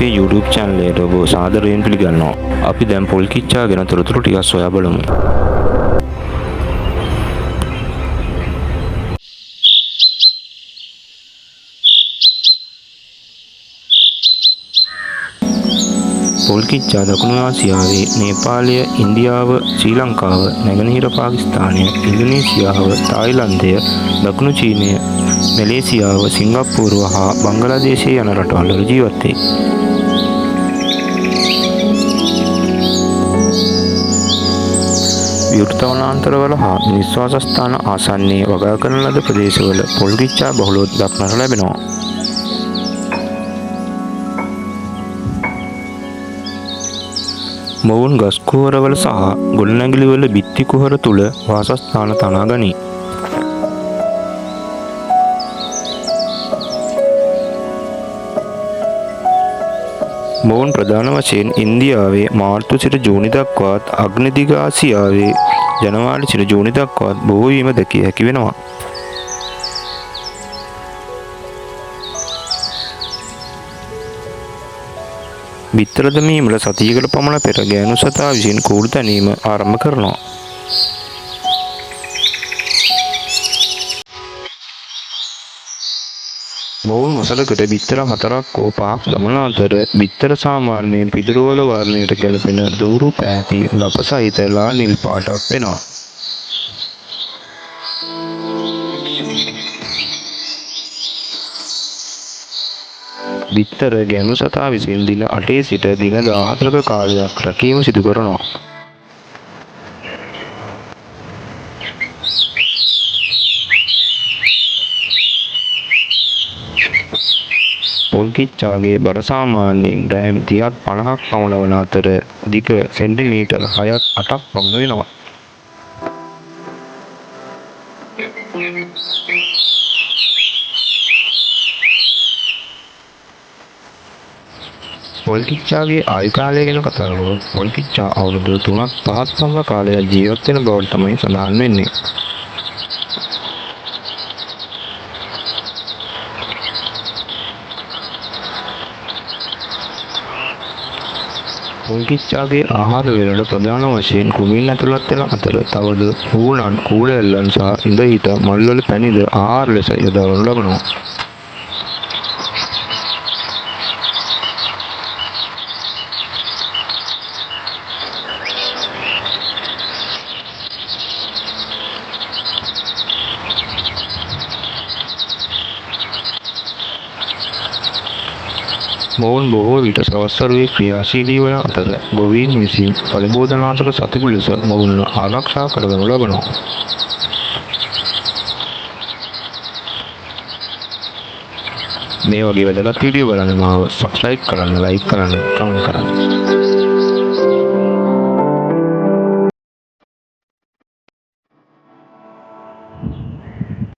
අපේ YouTube channel එකට ඔබ සාදරයෙන් පිළිගන්නවා. අපි දැන් පොල් කිච්චා ගැන තොරතුරු ටිකක් සොයා බලමු. පොල් කිච්චා දකුණු ආසියාවේ නේපාලය, ඉන්දියාව, ශ්‍රී ලංකාව, නැගෙනහිර පාකිස්තානය, ඉන්දුනීසියාව, තායිලන්තය, දකුණු චීනය, මැලේසියාව, සිංගප්පූරුව හා බංගලාදේශය යන රටවල්වල ජීවත් වේ. විවෘත වනාන්තරවල හා මිනිස් වාසස්ථාන ආසන්නයේ වගා කරන ලද ප්‍රදේශවල පොල් කිච්චා බහුලව දක්නට ලැබෙනවා. මොවුන් ගස් කුහරවල සහ ගොඩනැගිලිවල බිත්ති කුහර තුල වාසස්ථාන තනා ගනී. මොවුන් ප්‍රධාන වශයෙන් ඉන්දියාවේ මාර්තු සිට ජූනි දක්වාත් අග්නදිග ආසියාවේ ජනවාරි සිට ජූනි දක්වාත් බොහෝ වීම දැකිය හැකි වෙනවා. බිත්තර දැමීමට සතියකට පමණ පෙර ගෑනු සතා විසින් කූඩු තැනීම ආරම්භ කරනවා. මොවුන් වසරකට බිත්තර 4ක් හෝ 5ක් දමන අතර බිත්තර සාමාන්‍යයෙන් පිදුරුවල වර්ණයට ගැලපෙන දූරු පැහැති ලප සහිත ලා නිල් පාටක් වෙනවා. බිත්තර ගැනු සතා විසින් දින 8 සිට දින 14ක කාලයක් රැකීම සිදු කරනවා. පොල් කිච්චාගේ බර සාමාන්‍යයෙන් ග්‍රෑම් 30ක් 50ක් පමණ වන අතර දිග සෙන්ටිමීටර් 6ක් 8ක් පමණ වෙනවා. පොල් කිච්චාගේ ආයු කාලය ගැන කතා කරනකොට පොල් කිච්චා අවුරුදු 3ක් 5ක් පමණ කාලයක් ජීවත් වෙන බවට තමයි සඳහන් වෙන්නේ. පොල් කිච්චාගේ ආහාර වේලට ප්‍රධාන වශයෙන් කුමින් ඇතුළත් වෙන අතර තවද හූනන්, කූඩැල්ලන් සහ ඉඳහිට මල්වල පැණිද ආහාර ලෙස යොදවනු ලබනවා. මොවුන් බොහෝ විට සවස්වරුවේ ක්‍රියාශීලී වන අතර ගොවීන් විසින් පලිබෝධනාශක සතෙකු ලෙස මොවුන්ව ආරක්ෂා කරගනු ලබනවා. මේ වගේ වැදගත් වීඩියෝ බලන්න මාව සබ්ස්ක්‍රයිබ් කරන්න, ලයික් කරන්න, කමෙන්ට් කරන්න.